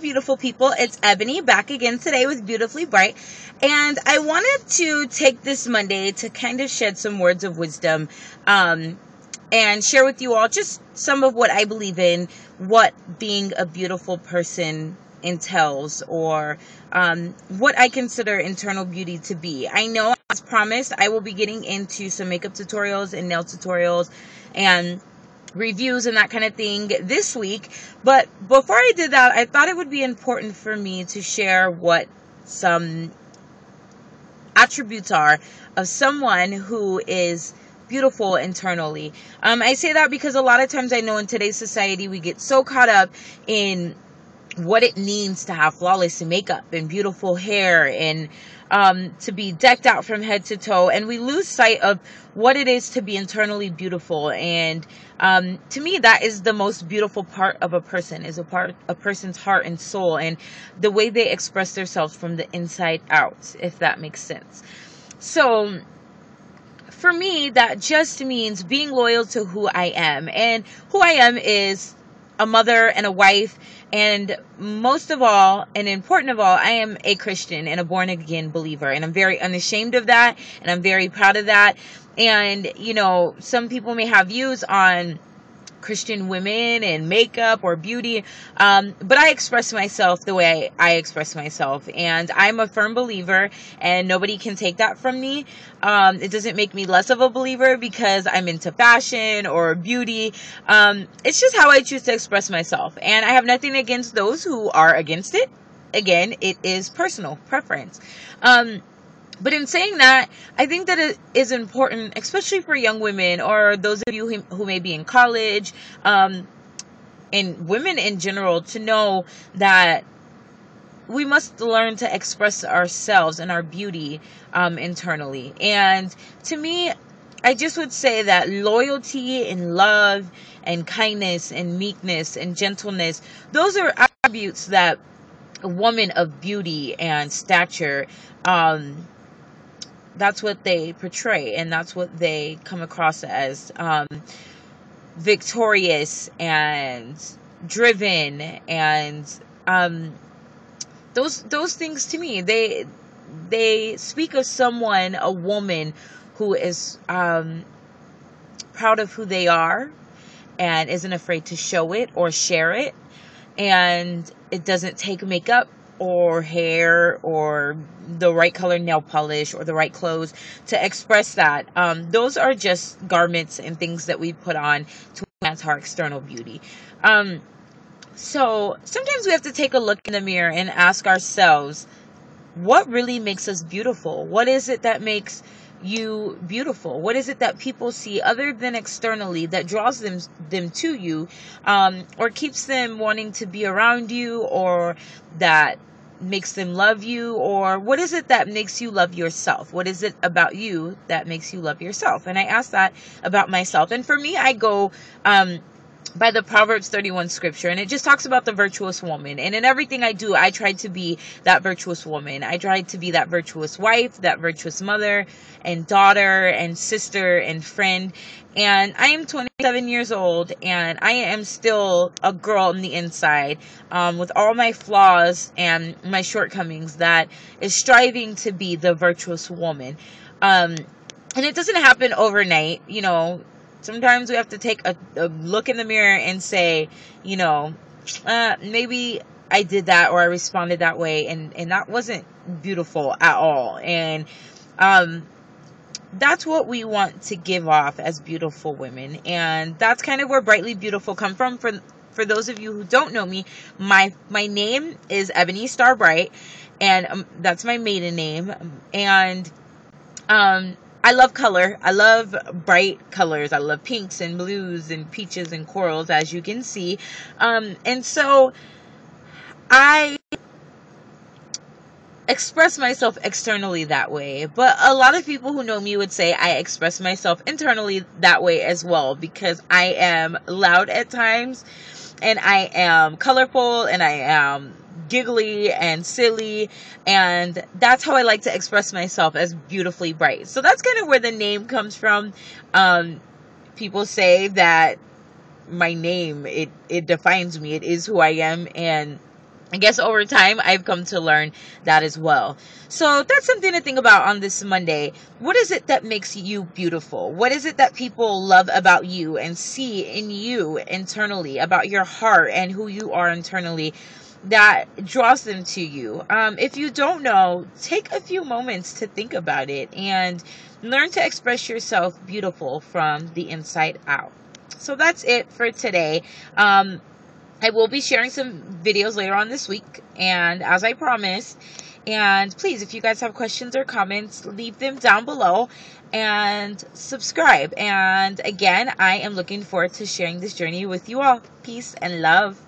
beautiful people. It's Ebony back again today with Beautifully Bright. And I wanted to take this Monday to kind of shed some words of wisdom and share with you all just some of what I believe in, what being a beautiful person entails, or what I consider internal beauty to be. I know, as promised, I will be getting into some makeup tutorials and nail tutorials and reviews and that kind of thing this week. But before I did that, I thought it would be important for me to share what some attributes are of someone who is beautiful internally. I say that because a lot of times I know in today's society we get so caught up in what it means to have flawless makeup and beautiful hair and to be decked out from head to toe, and we lose sight of what it is to be internally beautiful. And to me, that is the most beautiful part of a person, is a person's heart and soul, and the way they express themselves from the inside out, if that makes sense. So for me, that just means being loyal to who I am, and who I am is a mother and a wife, and most of all, and important of all, I am a Christian and a born-again believer, and I'm very unashamed of that, and I'm very proud of that. And, you know, some people may have views on Christian women and makeup or beauty, but I express myself the way I express myself, and I'm a firm believer, and nobody can take that from me. It doesn't make me less of a believer because I'm into fashion or beauty. It's just how I choose to express myself, and I have nothing against those who are against it. Again, it is personal preference. But in saying that, I think that it is important, especially for young women or those of you who may be in college, and women in general, to know that we must learn to express ourselves and our beauty internally. And to me, I just would say that loyalty and love and kindness and meekness and gentleness, those are attributes that a woman of beauty and stature, that's what they portray, and that's what they come across as, victorious and driven, and those things to me, they speak of someone, a woman who is proud of who they are and isn't afraid to show it or share it, and it doesn't take makeup or hair or the right color nail polish or the right clothes to express that. Those are just garments and things that we put on to enhance our external beauty. So sometimes we have to take a look in the mirror and ask ourselves, what really makes us beautiful? What is it that makes you beautiful? What is it that people see other than externally that draws them to you, or keeps them wanting to be around you, or that makes them love you? Or what is it that makes you love yourself? What is it about you that makes you love yourself? And I ask that about myself. And for me, I go by the Proverbs 31 scripture, and it just talks about the virtuous woman. And in everything I do, I try to be that virtuous woman. I try to be that virtuous wife, that virtuous mother and daughter and sister and friend. And I am 27 years old, and I am still a girl on the inside, with all my flaws and my shortcomings, that is striving to be the virtuous woman. And it doesn't happen overnight, you know. Sometimes we have to take a look in the mirror and say, you know, maybe I did that, or I responded that way, and that wasn't beautiful at all. And that's what we want to give off as beautiful women. And that's kind of where Brightly Beautiful come from. For those of you who don't know me, my name is Ebony Star Bright, and that's my maiden name. And I love color. I love bright colors. I love pinks and blues and peaches and corals, as you can see. And so I express myself externally that way. But a lot of people who know me would say I express myself internally that way as well, because I am loud at times, and I am colorful, and I am giggly and silly, and that's how I like to express myself, as Beautifully Bright. So that's kind of where the name comes from. People say that my name, it defines me, it is who I am, and I guess over time, I've come to learn that as well. So that's something to think about on this Monday. What is it that makes you beautiful? What is it that people love about you and see in you internally, about your heart and who you are internally, that draws them to you? If you don't know, take a few moments to think about it and learn to express yourself beautiful from the inside out. So that's it for today. I will be sharing some videos later on this week, and as I promised, and please, if you guys have questions or comments, leave them down below and subscribe. And again, I am looking forward to sharing this journey with you all. Peace and love.